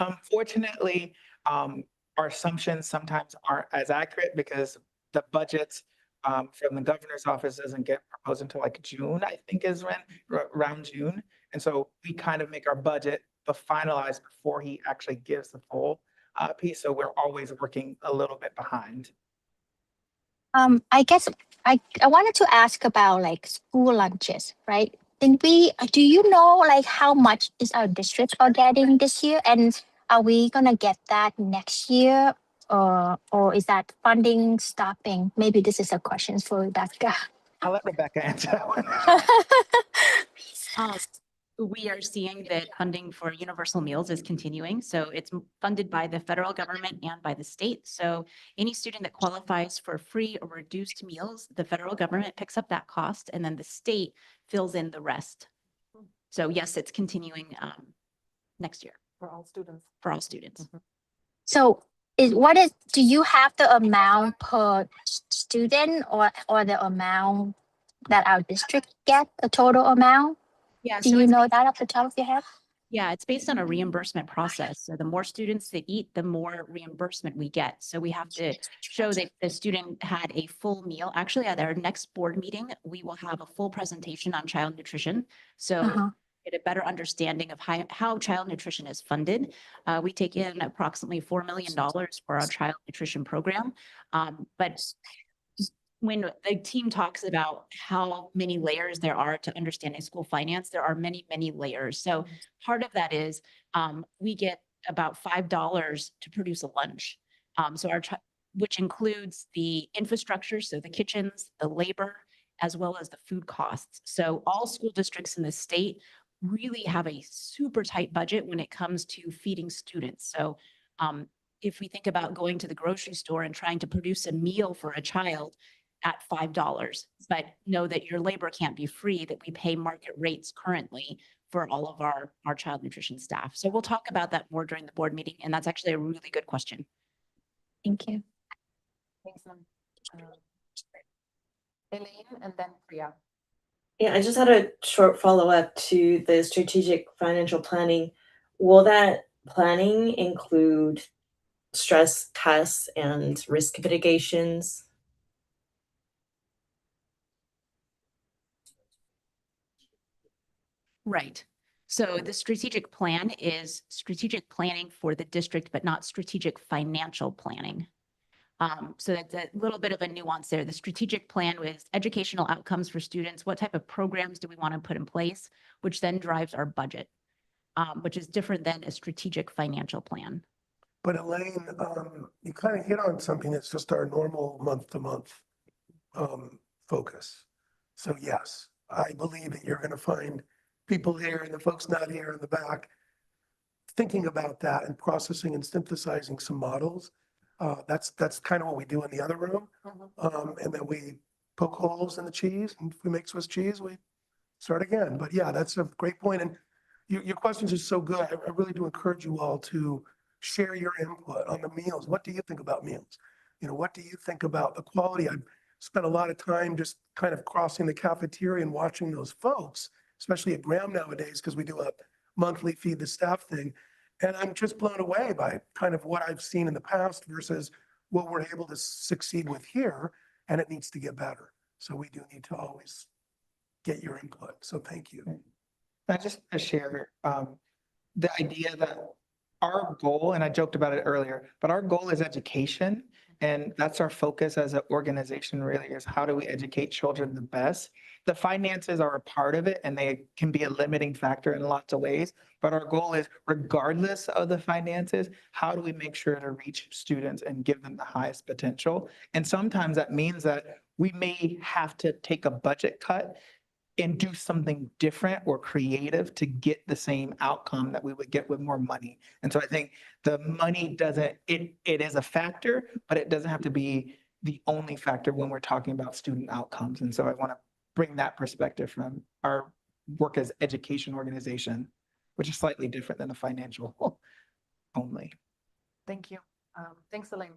Unfortunately, our assumptions sometimes aren't as accurate because the budgets from the governor's office doesn't get proposed until like June, I think is when, around June. And so we kind of make our budget finalized before he actually gives the full piece. So we're always working a little bit behind. I guess I wanted to ask about school lunches, right? Do you know how much is our district are getting this year, and are we gonna get that next year, or is that funding stopping? Maybe this is a question for Rebecca. I'll let Rebecca answer that one. We are seeing that funding for universal meals is continuing. So it's funded by the federal government and by the state. So any student that qualifies for free or reduced meals, the federal government picks up that cost and then the state fills in the rest. So yes, it's continuing next year. For all students. For all students. So do you have the amount per student or the amount that our district get, the total amount? Yeah. Do you know that off the top of your head? Yeah, it's based on a reimbursement process. So the more students that eat, the more reimbursement we get. So we have to show that the student had a full meal. Actually, at our next board meeting, we will have a full presentation on child nutrition. So Uh-huh. get a better understanding of how child nutrition is funded. We take in approximately $4 million for our child nutrition program. But when the team talks about how many layers there are to understanding school finance, there are many, many layers. So part of that is we get about $5 to produce a lunch. So which includes the infrastructure, so the kitchens, the labor, as well as the food costs. So all school districts in the state really have a super tight budget when it comes to feeding students. So if we think about going to the grocery store and trying to produce a meal for a child at $5, but know that your labor can't be free, that we pay market rates currently for all of our child nutrition staff. So we'll talk about that more during the board meeting. And that's actually a really good question. Thank you. Thanks, Elaine and then Priya. Yeah, I just had a short follow-up to the strategic financial planning. Will that planning include stress tests and risk mitigations? Right. So the strategic plan is strategic planning for the district, but not strategic financial planning. So that's a little bit of a nuance there. The strategic plan was educational outcomes for students. What type of programs do we want to put in place, which then drives our budget, which is different than a strategic financial plan. But Elaine, you kind of hit on something that's just our normal month-to-month focus. So yes, I believe that you're going to find people here and the folks not here in the back thinking about that and processing and synthesizing some models. That's kind of what we do in the other room. And then we poke holes in the cheese, and if we make Swiss cheese, we start again. But yeah, that's a great point. And your questions are so good. I really do encourage you all to share your input on the meals. What do you think about meals? You know, what do you think about the quality? I've spent a lot of time just kind of crossing the cafeteria and watching those folks, especially at Graham nowadays, because we do a monthly feed the staff thing. And I'm just blown away by kind of what I've seen in the past versus what we're able to succeed with here. And it needs to get better. So we do need to always get your input. So thank you. I just want to share the idea that our goal, and I joked about it earlier, but our goal is education. And that's our focus as an organization really, is how do we educate children the best? The finances are a part of it and they can be a limiting factor in lots of ways. But our goal is, regardless of the finances, how do we make sure to reach students and give them the highest potential? And sometimes that means that we may have to take a budget cut and do something different or creative to get the same outcome that we would get with more money. And so I think the money it is a factor, but it doesn't have to be the only factor when we're talking about student outcomes. And so I want to bring that perspective from our work as education organization, which is slightly different than the financial only. Thank you. Thanks, Elaine.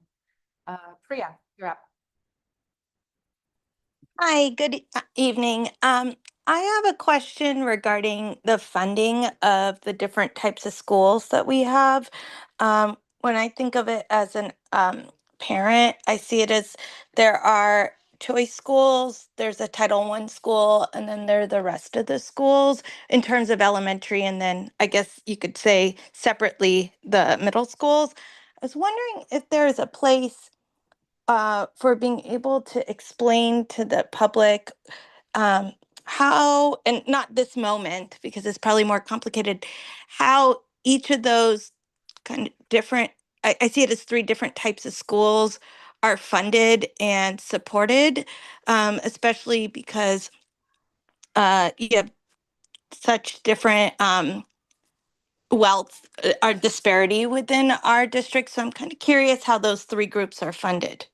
Priya, you're up. Hi, good evening. I have a question regarding the funding of the different types of schools that we have. When I think of it as an parent, I see it as there are choice schools, there's a Title I school, and then there are the rest of the schools in terms of elementary, and then I guess you could say separately the middle schools. I was wondering if there is a place for being able to explain to the public how, and not this moment because it's probably more complicated, how each of those kind of different, I see it as three different types of schools are funded and supported, especially because you have such different wealth, our disparity within our district. So I'm kind of curious how those three groups are funded.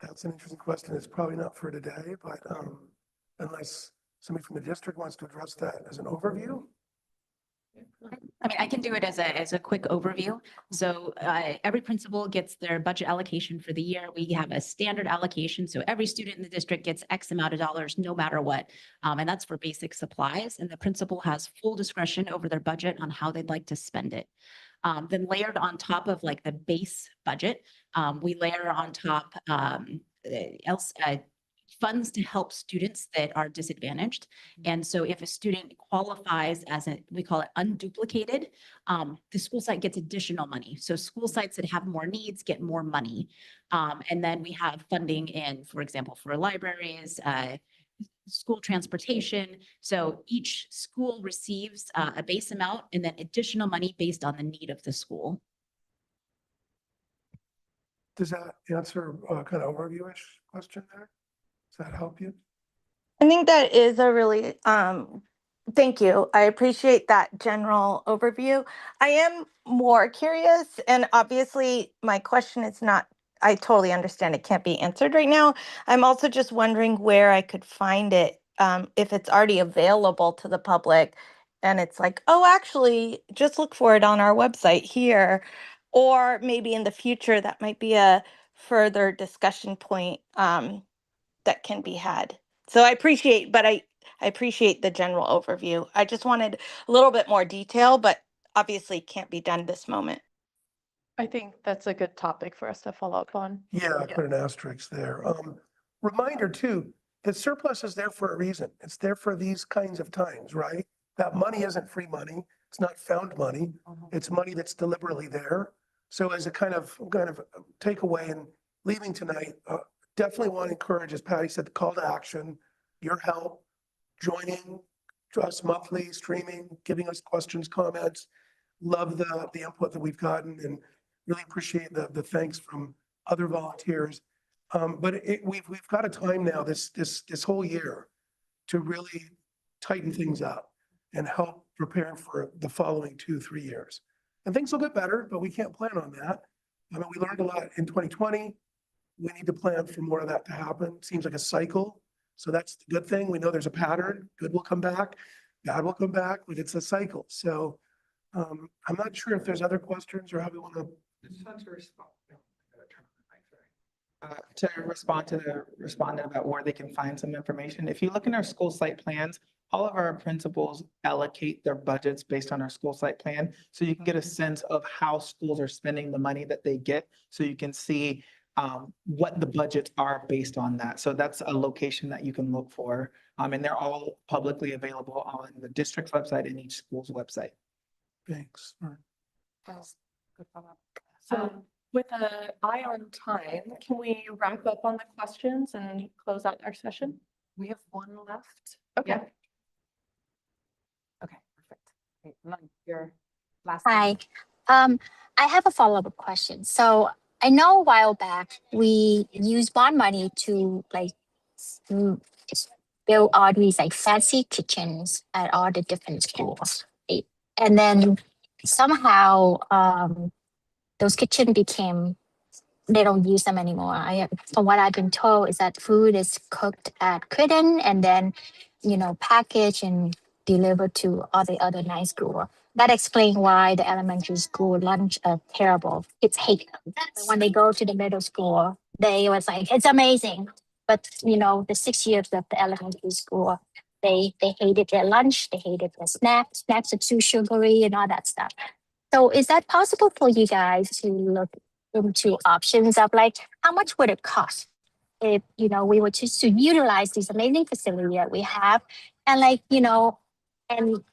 That's an interesting question. It's probably not for today, but unless somebody from the district wants to address that as an overview. I mean, I can do it as a quick overview. So every principal gets their budget allocation for the year. We have a standard allocation. So every student in the district gets X amount of dollars, no matter what. And that's for basic supplies. And the principal has full discretion over their budget on how they'd like to spend it. Then layered on top of like the base budget, we layer on top funds to help students that are disadvantaged. And so if a student qualifies as we call it unduplicated, the school site gets additional money. So school sites that have more needs get more money. And then we have funding in, for example, for libraries, school transportation. So each school receives a base amount and then additional money based on the need of the school. Does that answer kind of overview-ish question there? Does that help you? I think that is a really, thank you. I appreciate that general overview. I am more curious, and obviously my question is not, I totally understand it can't be answered right now. I'm also just wondering where I could find it, if it's already available to the public and it's like, oh, actually, just look for it on our website here. Or maybe in the future, that might be a further discussion point that can be had. So I appreciate, but I appreciate the general overview. I just wanted a little bit more detail, but obviously can't be done this moment. I think that's a good topic for us to follow up on. Yeah, I put an asterisk there. Reminder too, the surplus is there for a reason. It's there for these kinds of times, right? That money isn't free money. It's not found money. It's money that's deliberately there. So as a kind of takeaway and leaving tonight, definitely want to encourage, as Patty said, the call to action, your help, joining us monthly, streaming, giving us questions, comments. Love the input that we've gotten and really appreciate the thanks from other volunteers. But we've got a time now this whole year to really tighten things up and help prepare for the following 2-3 years. And things will get better, but we can't plan on that. I mean, we learned a lot in 2020. We need to plan for more of that to happen. Seems like a cycle. So that's the good thing. We know there's a pattern. Good will come back, bad will come back, but it's a cycle. So I'm not sure if there's other questions or how we want to. To respond to the respondent about where they can find some information. If you look in our school site plans, all of our principals allocate their budgets based on our school site plan. So you can get a sense of how schools are spending the money that they get. So you can see what the budgets are based on that. So that's a location that you can look for. And they're all publicly available on the district's website and each school's website. Thanks. So with an eye on time, can we wrap up on the questions and close out our session? We have one left. Okay. Yeah. Okay, perfect. Okay, Lung, your last. Hi. I have a follow-up question. So I know a while back we used bond money to like build all these like fancy kitchens at all the different schools. Right? And then somehow those kitchen became, they don't use them anymore. From what I've been told is that food is cooked at Criden and then, packaged and delivered to all the other nice school. That explains why the elementary school lunch are terrible. Kids hate them. But when they go to the middle school, they was like, it's amazing. But the 6 years of the elementary school, they hated their lunch, they hated their snacks. Snacks are too sugary and all that stuff. So is that possible for you guys to look into options of like how much would it cost if we were to utilize these amazing facility that we have and and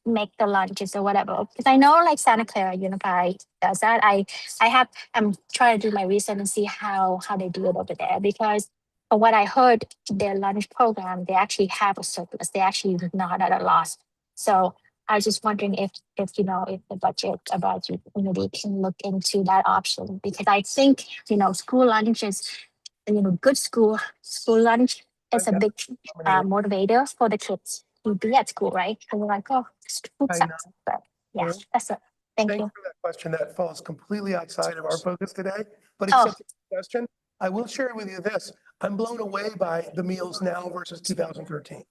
make the lunches or whatever? Because I know like Santa Clara Unified does that. I'm trying to do my research and see how they do it over there, because from what I heard, their lunch program, they actually have a surplus. They actually not at a loss. So I was just wondering if the budget committee can look into that option, because I think school lunch is good school lunch is a big motivator for the kids to be at school, right? And we're like, oh, food sucks. But yeah, that's it. Thank you. Thanks for that question. That falls completely outside of our focus today, but Oh. it's such a good question. I will share with you this. I'm blown away by the meals now versus 2013.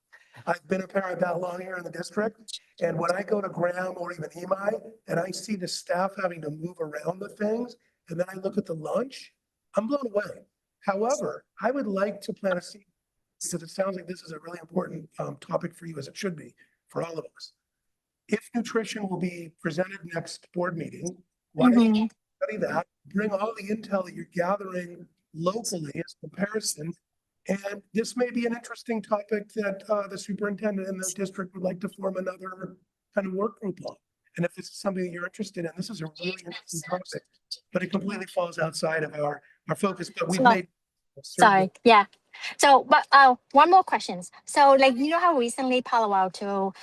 I've been a parent that long here in the district. And when I go to Graham or even EMI and I see the staff having to move around the things, and then I look at the lunch, I'm blown away. However, I would like to plant a seed because it sounds like this is a really important topic for you, as it should be for all of us. If nutrition will be presented next board meeting, why don't you study that, bring all the intel that you're gathering locally as comparison. And this may be an interesting topic that the superintendent and the district would like to form another kind of work group on. And if this is something that you're interested in, this is a really interesting topic, but it completely falls outside of our focus, but we've made. Sorry, yeah. So, but one more questions. So, like, you know how recently Palo Alto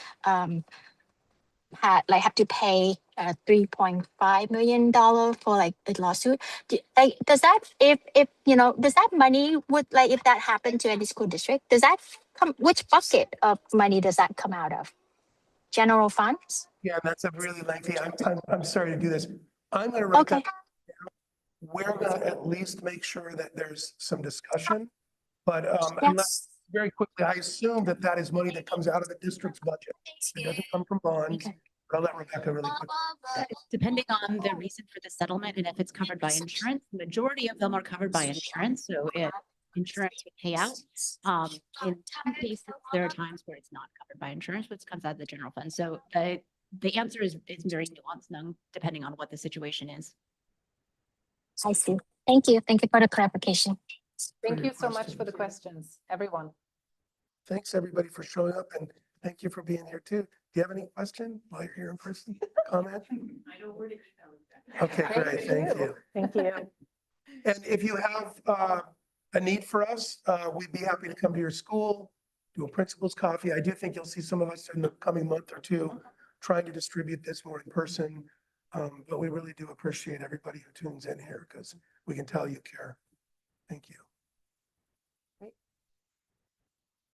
have to pay $3.5 million for like a lawsuit. Does that if does that money would like if that happened to any school district, does that come, which bucket of money does that come out of? General funds? Yeah, that's a really lengthy, I'm sorry to do this. I'm gonna write that. We're gonna at least make sure that there's some discussion, but unless, very quickly, I assume that that is money that comes out of the district's budget. It doesn't come from bonds. Okay. I'll let Rebecca really quick. Depending on the reason for the settlement and if it's covered by insurance, the majority of them are covered by insurance. So if insurance would pay out, in some cases, there are times where it's not covered by insurance, which comes out of the general fund. So the answer is very nuanced, depending on what the situation is. I see. Thank you. Thank you for the clarification. Thank you so much for the questions, everyone. Thanks, everybody, for showing up, and thank you for being here too. Do you have any question while you're here in person? Comment? I know where to email. Okay, great. Thank you. Thank you. And if you have a need for us, we'd be happy to come to your school, do a principal's coffee. I do think you'll see some of us in the coming month or two trying to distribute this more in person. But we really do appreciate everybody who tunes in here because we can tell you care. Thank you.